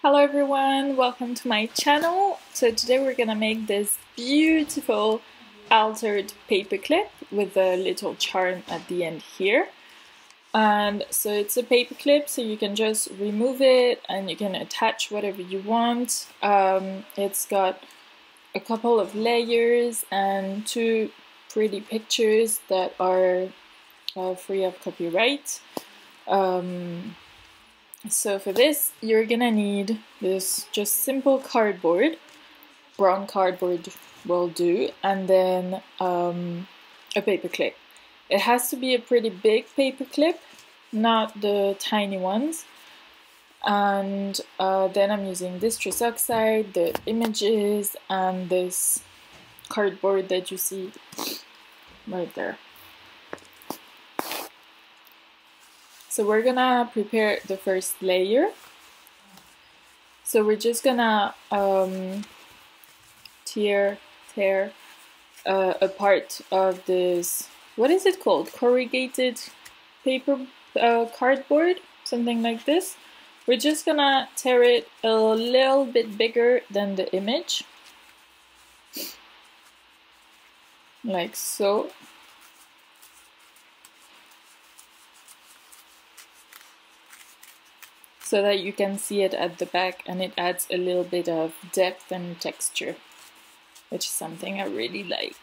Hello everyone, welcome to my channel. So today we're gonna make this beautiful altered paperclip with a little charm at the end here. And so it's a paperclip, so you can just remove it and you can attach whatever you want. It's got a couple of layers and two pretty pictures that are free of copyright. So for this, you're gonna need this just simple cardboard. Brown cardboard will do, and then a paper clip. It has to be a pretty big paper clip, not the tiny ones. And then I'm using distress oxide, the images, and this cardboard that you see right there. So we're gonna prepare the first layer. So we're just gonna tear a part of this, what is it called? Corrugated paper cardboard, something like this. We're just gonna tear it a little bit bigger than the image, like so. So that you can see it at the back, and it adds a little bit of depth and texture, which is something I really like.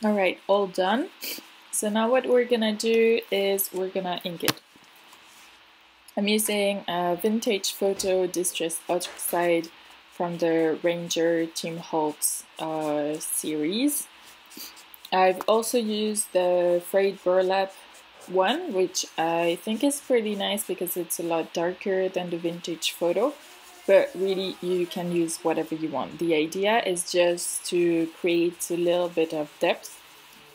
Alright, all done. So now what we're gonna do is we're gonna ink it. I'm using a vintage photo distress oxide from the Ranger Tim Holtz series. I've also used the frayed burlap one, which I think is pretty nice because it's a lot darker than the vintage photo, but really you can use whatever you want. The idea is just to create a little bit of depth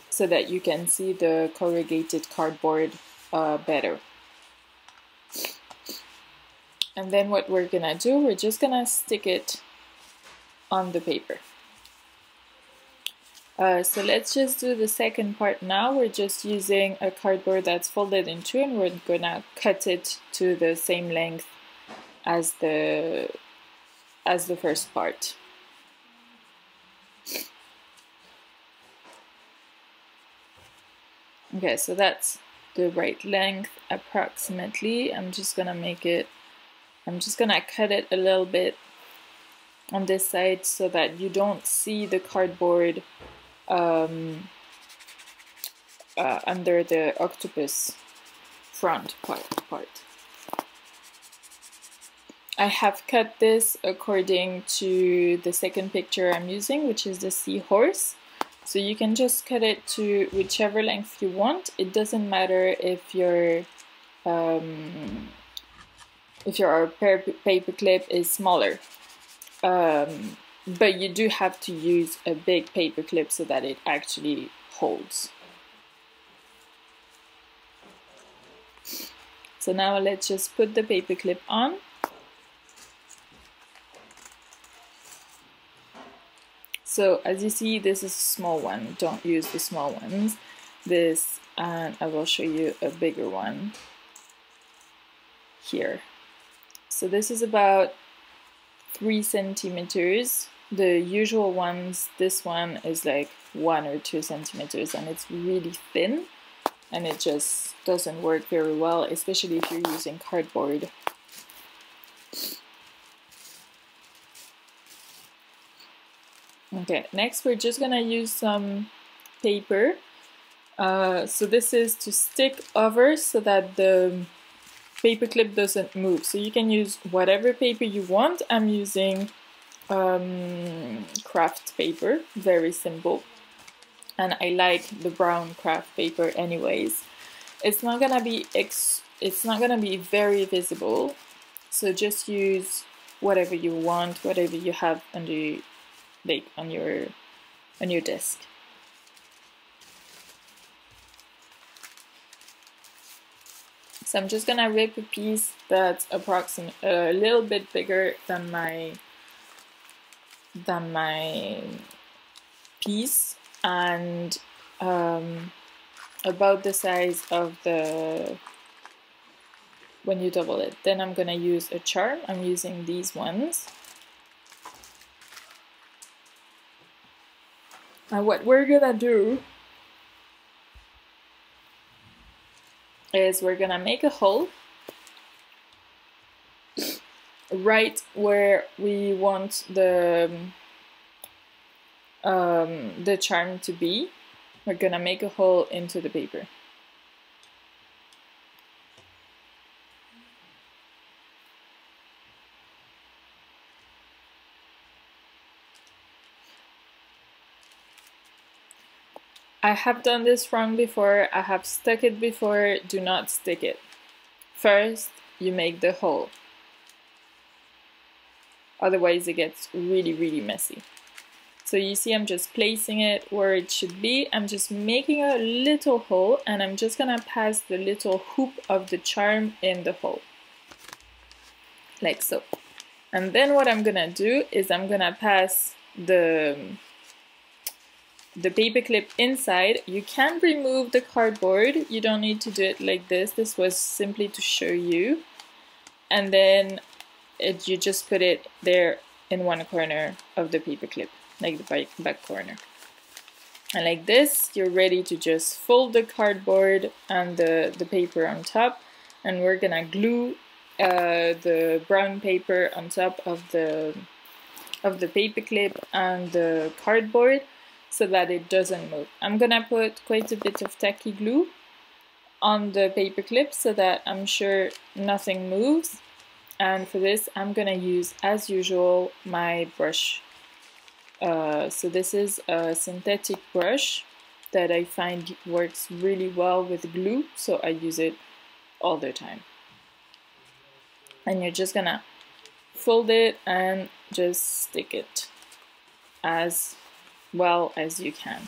so that you can see the corrugated cardboard better. And then what we're gonna do, we're just gonna stick it on the paper. So let's just do the second part now. We're just using a cardboard that's folded in two, and we're gonna cut it to the same length as the first part. Okay, so that's the right length approximately. I'm just gonna cut it a little bit on this side so that you don't see the cardboard under the octopus front part. I have cut this according to the second picture I'm using, which is the seahorse. So you can just cut it to whichever length you want. It doesn't matter if your paper clip is smaller. But you do have to use a big paper clip so that it actually holds. So now let's just put the paper clip on. So as you see, this is a small one. Don't use the small ones. This, and I will show you a bigger one here. So this is about 3 centimeters. The usual ones, this one is like 1 or 2 centimeters, and it's really thin, and it just doesn't work very well, especially if you're using cardboard. Okay, next we're just gonna use some paper. So this is to stick over so that the paper clip doesn't move. So you can use whatever paper you want. I'm using craft paper, very simple, and I like the brown craft paper anyways. It's not gonna be very visible, so just use whatever you want, whatever you have under, like on your desk. So I'm just gonna rip a piece that's approximately a little bit bigger than my piece, and about the size of the when you double it. Then I'm gonna use a charm. I'm using these ones. And what we're gonna do is we're gonna make a hole right where we want the charm to be. We're gonna make a hole into the paper. I have done this wrong before, I have stuck it before, do not stick it. First, you make the hole. Otherwise it gets really, really messy. So you see I'm just placing it where it should be. I'm just making a little hole and I'm just gonna pass the little hoop of the charm in the hole. Like so. And then what I'm gonna do is I'm gonna pass the paperclip inside. You can remove the cardboard. You don't need to do it like this. This was simply to show you. And then you just put it there in one corner of the paperclip, like the back corner. And like this, you're ready to just fold the cardboard and the paper on top. And we're gonna glue the brown paper on top of the paperclip and the cardboard, so that it doesn't move. I'm gonna put quite a bit of tacky glue on the paperclip so that I'm sure nothing moves. And for this, I'm gonna use, as usual, my brush. So this is a synthetic brush that I find works really well with glue, so I use it all the time. And you're just gonna fold it and just stick it as well as you can.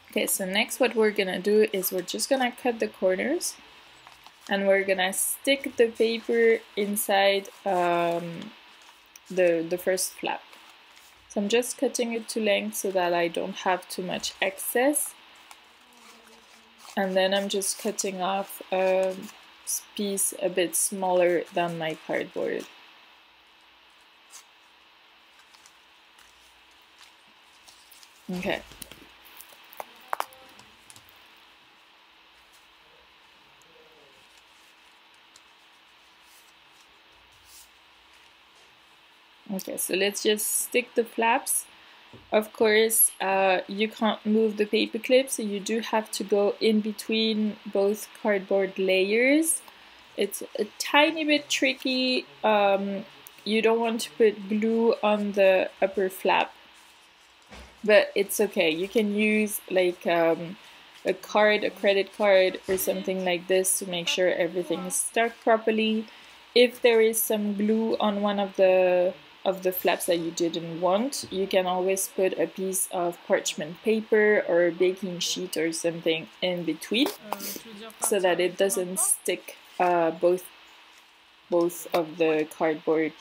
Okay, so next what we're gonna do is we're just gonna cut the corners and we're gonna stick the paper inside the first flap. So I'm just cutting it to length so that I don't have too much excess. And then I'm just cutting off a piece a bit smaller than my cardboard. Okay. Okay, so let's just stick the flaps. Of course, you can't move the paper clip, so you do have to go in between both cardboard layers. It's a tiny bit tricky. You don't want to put glue on the upper flap, but it's okay. You can use like a credit card or something like this to make sure everything is stuck properly. If there is some glue on one of the flaps that you didn't want, you can always put a piece of parchment paper or a baking sheet or something in between so that it doesn't stick both of the cardboard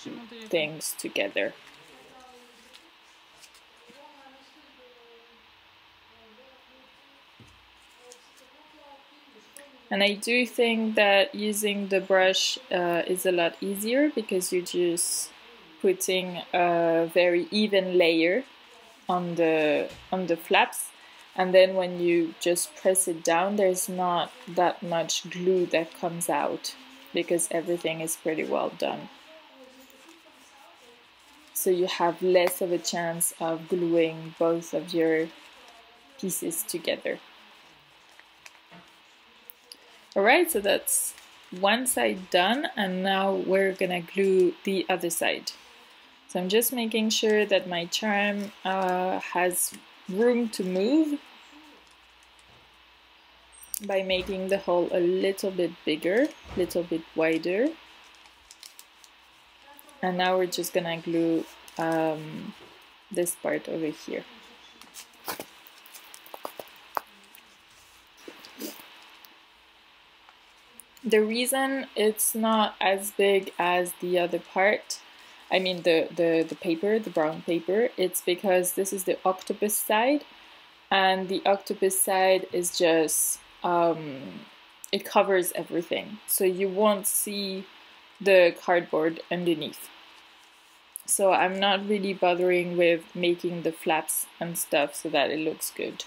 things together. And I do think that using the brush is a lot easier because you're just putting a very even layer on the flaps, and then when you just press it down, there's not that much glue that comes out because everything is pretty well done. So you have less of a chance of gluing both of your pieces together. Alright, so that's one side done, and now we're gonna glue the other side. So I'm just making sure that my charm has room to move by making the hole a little bit bigger, a little bit wider. And now we're just gonna glue this part over here. The reason it's not as big as the other part, I mean the paper, the brown paper, it's because this is the octopus side, and the octopus side is just, it covers everything, so you won't see the cardboard underneath. So I'm not really bothering with making the flaps and stuff so that it looks good,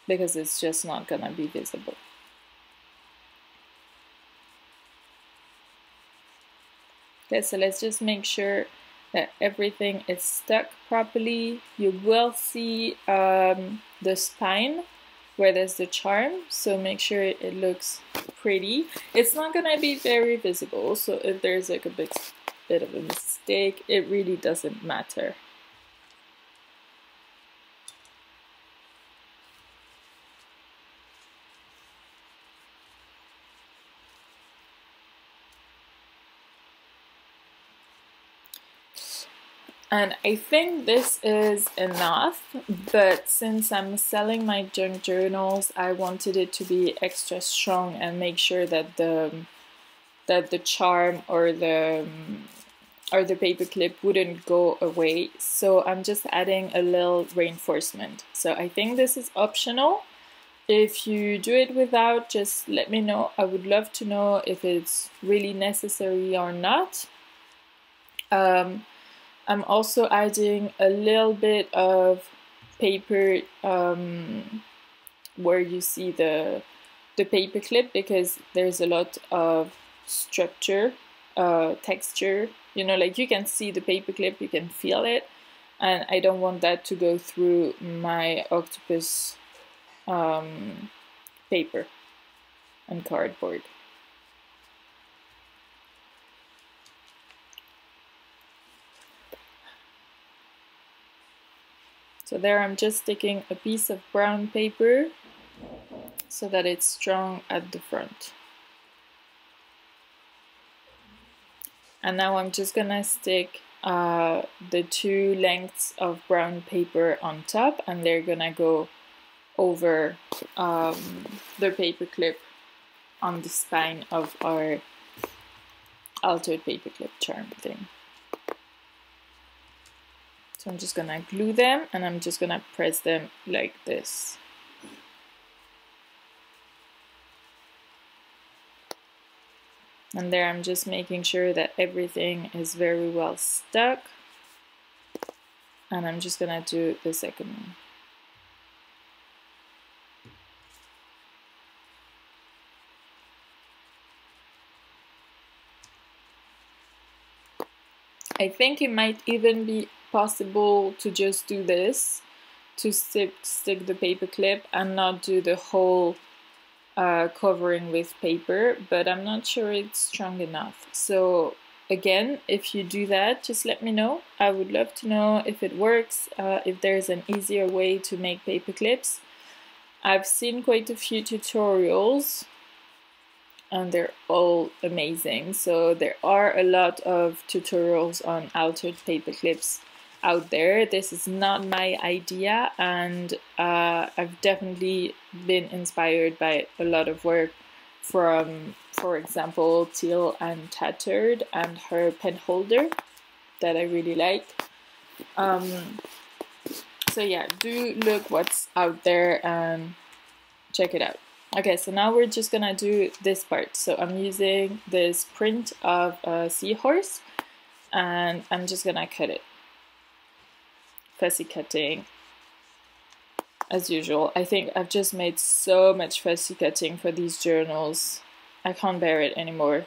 because it's just not gonna be visible. Okay, so let's just make sure that everything is stuck properly. You will see the spine where there's the charm, so make sure it looks pretty. It's not gonna be very visible, so if there's like a bit of a mistake, it really doesn't matter. And I think this is enough, but since I'm selling my junk journals, I wanted it to be extra strong and make sure that the charm or the paperclip wouldn't go away. So I'm just adding a little reinforcement. So I think this is optional. If you do it without, just let me know. I would love to know if it's really necessary or not. I'm also adding a little bit of paper where you see the paperclip, because there's a lot of structure, texture, you know, like you can see the paperclip, you can feel it, and I don't want that to go through my octopus paper and cardboard. So there I'm just sticking a piece of brown paper so that it's strong at the front. And now I'm just gonna stick the two lengths of brown paper on top, and they're gonna go over the paperclip on the spine of our altered paperclip charm thing. So I'm just gonna glue them, and I'm just gonna press them like this. And there I'm just making sure that everything is very well stuck. And I'm just gonna do the second one. I think it might even be possible to just do this, to stick the paper clip and not do the whole covering with paper, but I'm not sure it's strong enough. So again, if you do that, just let me know. I would love to know if it works, if there's an easier way to make paper clips. I've seen quite a few tutorials and they're all amazing. So there are a lot of tutorials on altered paper clips out there. This is not my idea, and I've definitely been inspired by a lot of work from, for example, Teal and Tattered and her pen holder that I really like. So yeah, do look what's out there and check it out. Okay, so now we're just gonna do this part. So I'm using this print of a seahorse, and I'm just gonna cut it. Fussy cutting as usual. I think I've just made so much fussy cutting for these journals. I can't bear it anymore.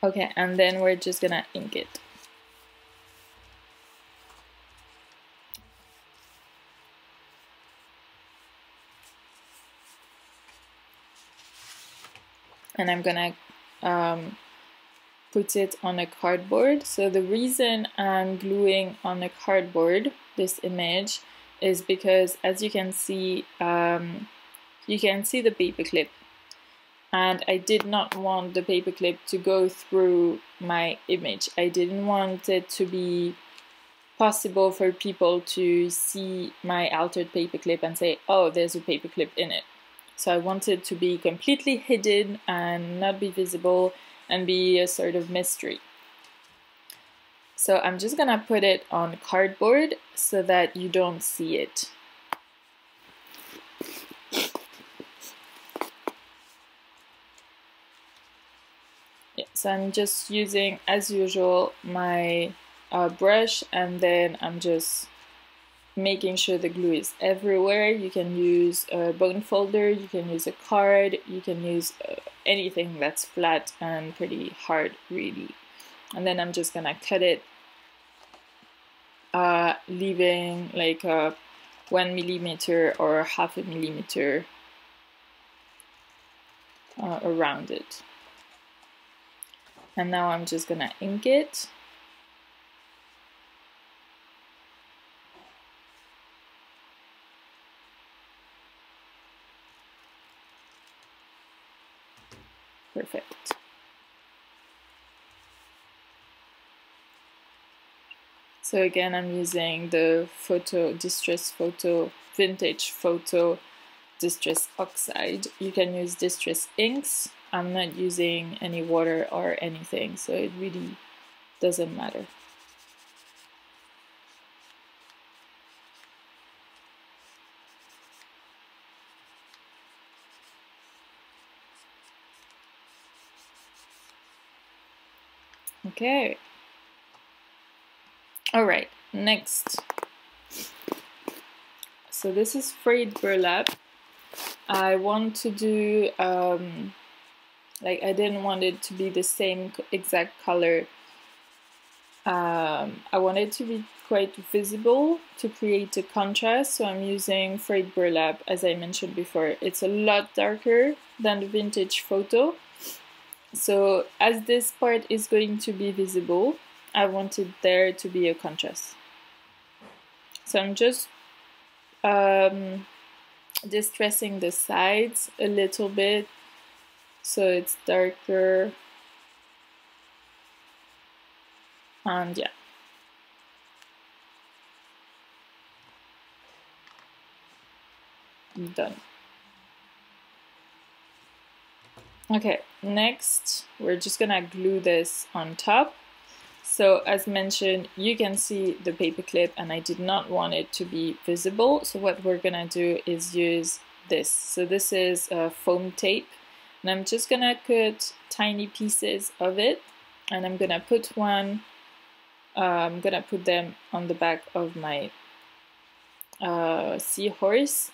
Okay, and then we're just gonna ink it. And I'm gonna put it on a cardboard. So the reason I'm gluing on a cardboard this image is because, as you can see the paper clip, and I did not want the paper clip to go through my image. I didn't want it to be possible for people to see my altered paperclip and say, oh, there's a paperclip in it. So I want it to be completely hidden and not be visible and be a sort of mystery. So I'm just gonna put it on cardboard so that you don't see it. Yeah, so I'm just using, as usual, my brush, and then I'm just making sure the glue is everywhere. You can use a bone folder, you can use a card, you can use anything that's flat and pretty hard, really. And then I'm just gonna cut it, leaving like a 1 millimeter or 0.5 millimeter around it. And now I'm just gonna ink it. Perfect. So again, I'm using the distress photo, vintage photo, distress oxide. You can use distress inks. I'm not using any water or anything, so it really doesn't matter. Okay. All right, next. So this is frayed burlap. I want to do, like, I didn't want it to be the same exact color. I want it to be quite visible to create a contrast, so I'm using frayed burlap, as I mentioned before. It's a lot darker than the vintage photo. So as this part is going to be visible, I wanted there to be a contrast. So I'm just distressing the sides a little bit so it's darker, and yeah. Done. Okay, next we're just gonna glue this on top. So as mentioned, you can see the paperclip, and I did not want it to be visible. So what we're gonna do is use this. So this is foam tape, and I'm just gonna cut tiny pieces of it, and I'm gonna put one. I'm gonna put them on the back of my seahorse.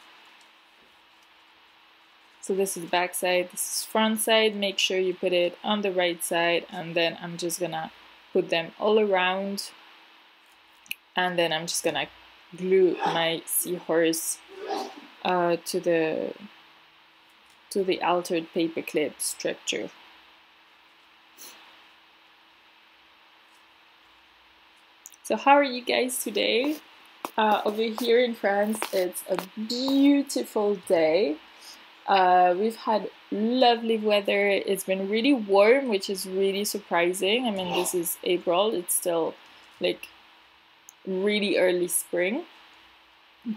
So this is back side, this is front side. Make sure you put it on the right side, and then I'm just gonna put them all around, and then I'm just gonna glue my seahorse to the altered paperclip structure. So how are you guys today? Over here in France, it's a beautiful day. We've had lovely weather. It's been really warm, which is really surprising. I mean, this is April. It's still like really early spring.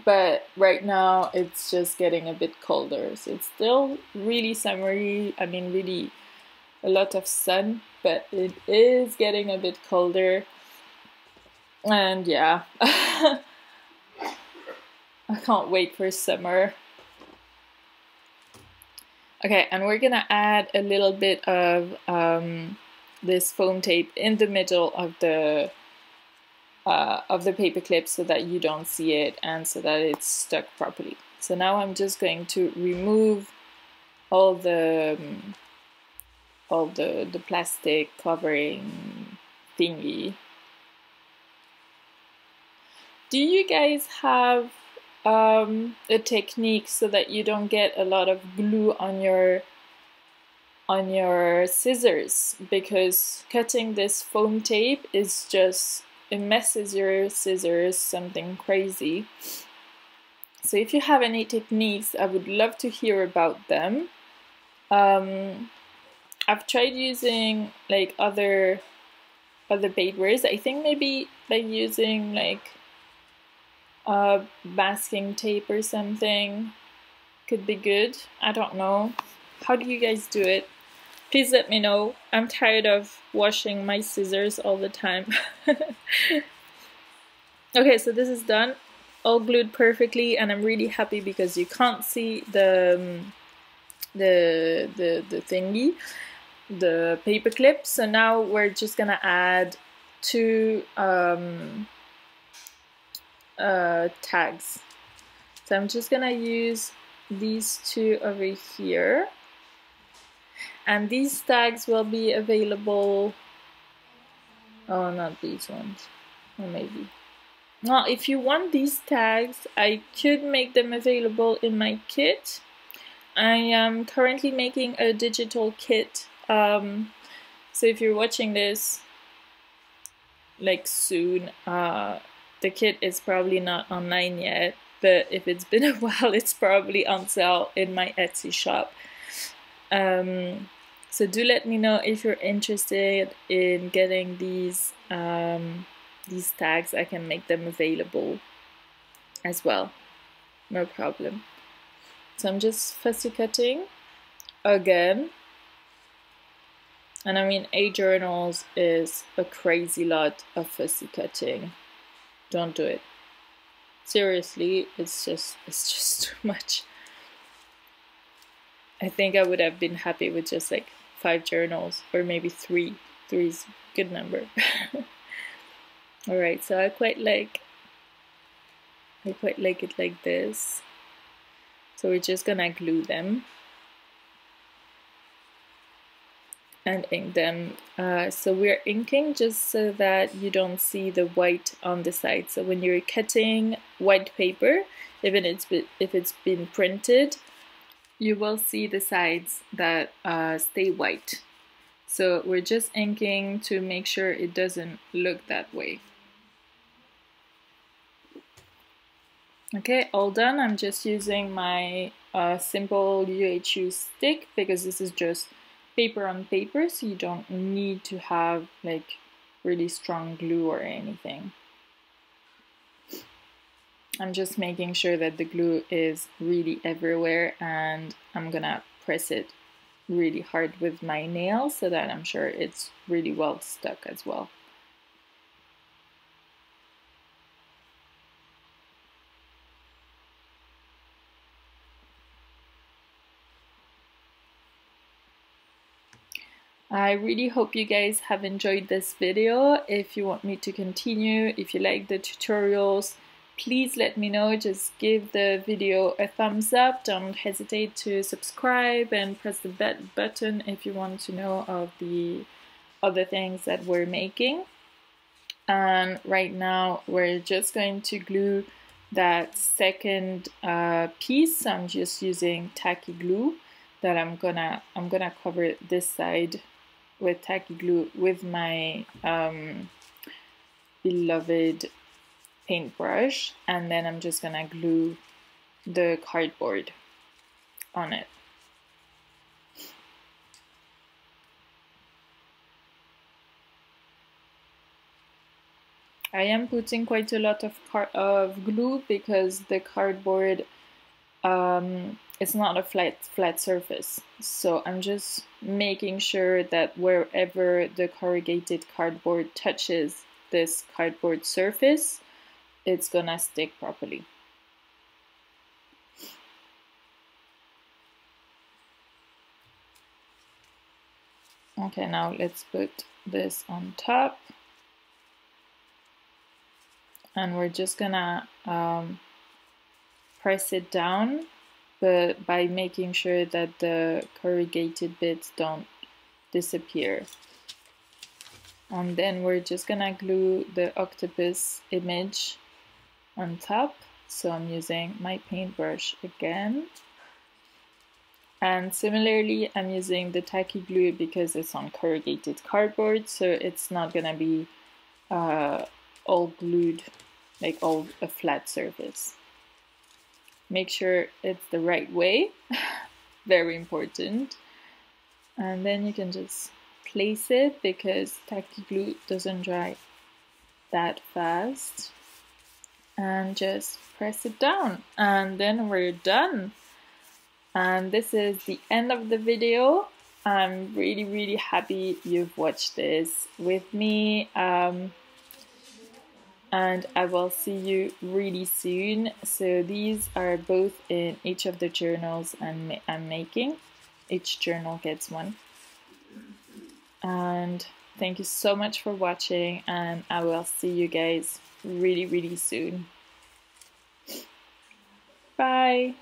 But right now it's just getting a bit colder. So it's still really summery. I mean, really a lot of sun, but it is getting a bit colder. And yeah, I can't wait for summer. Okay, and we're gonna add a little bit of this foam tape in the middle of the paperclip so that you don't see it and so that it's stuck properly. So now I'm just going to remove all the plastic covering thingy. Do you guys have a technique so that you don't get a lot of glue on your scissors? Because cutting this foam tape is just, it messes your scissors something crazy. So if you have any techniques, I would love to hear about them. I've tried using like other other papers. I think maybe like using like masking tape or something could be good. I don't know. How do you guys do it? Please let me know. I'm tired of washing my scissors all the time. Okay, so this is done, all glued perfectly, and I'm really happy because you can't see the thingy, the paper clip. So now we're just gonna add two tags. So I'm just gonna use these two over here, and these tags will be available. Oh, not these ones, or maybe. Well, if you want these tags, I could make them available in my kit. I am currently making a digital kit. So if you're watching this like soon, the kit is probably not online yet, but if it's been a while, it's probably on sale in my Etsy shop. So do let me know if you're interested in getting these tags. I can make them available as well, no problem. So I'm just fussy cutting again. And I mean, 8 journals is a crazy lot of fussy cutting. Don't do it. Seriously, it's just too much. I think I would have been happy with just like 5 journals, or maybe 3. 3 is a good number. Alright, so I quite like it like this. So we're just gonna glue them and ink them. So we're inking just so that you don't see the white on the side. So when you're cutting white paper, even if it's been printed, you will see the sides that stay white. So we're just inking to make sure it doesn't look that way. Okay, all done. I'm just using my simple UHU stick because this is just paper on paper, so you don't need to have like really strong glue or anything. I'm just making sure that the glue is really everywhere, and I'm gonna press it really hard with my nail so that I'm sure it's really well stuck as well. I really hope you guys have enjoyed this video. If you want me to continue, if you like the tutorials, please let me know. Just give the video a thumbs up. Don't hesitate to subscribe and press the button if you want to know of the other things that we're making. And right now we're just going to glue that second piece. I'm just using tacky glue that I'm gonna cover this side with tacky glue with my beloved paintbrush, and then I'm just gonna glue the cardboard on it. I am putting quite a lot of glue because the cardboard it's not a flat surface, so I'm just making sure that wherever the corrugated cardboard touches this cardboard surface, it's gonna stick properly. Okay, now let's put this on top, and we're just gonna press it down, but by making sure that the corrugated bits don't disappear. And then we're just gonna glue the octopus image on top. So I'm using my paintbrush again. And similarly, I'm using the tacky glue because it's on corrugated cardboard, so it's not gonna be all glued, like all a flat surface. Make sure it's the right way, very important. And then you can just place it because tacky glue doesn't dry that fast. And just press it down, and then we're done. And this is the end of the video. I'm really happy you've watched this with me. And I will see you really soon. So these are both in each of the journals I'm making. Each journal gets one. And thank you so much for watching, and I will see you guys really soon. Bye!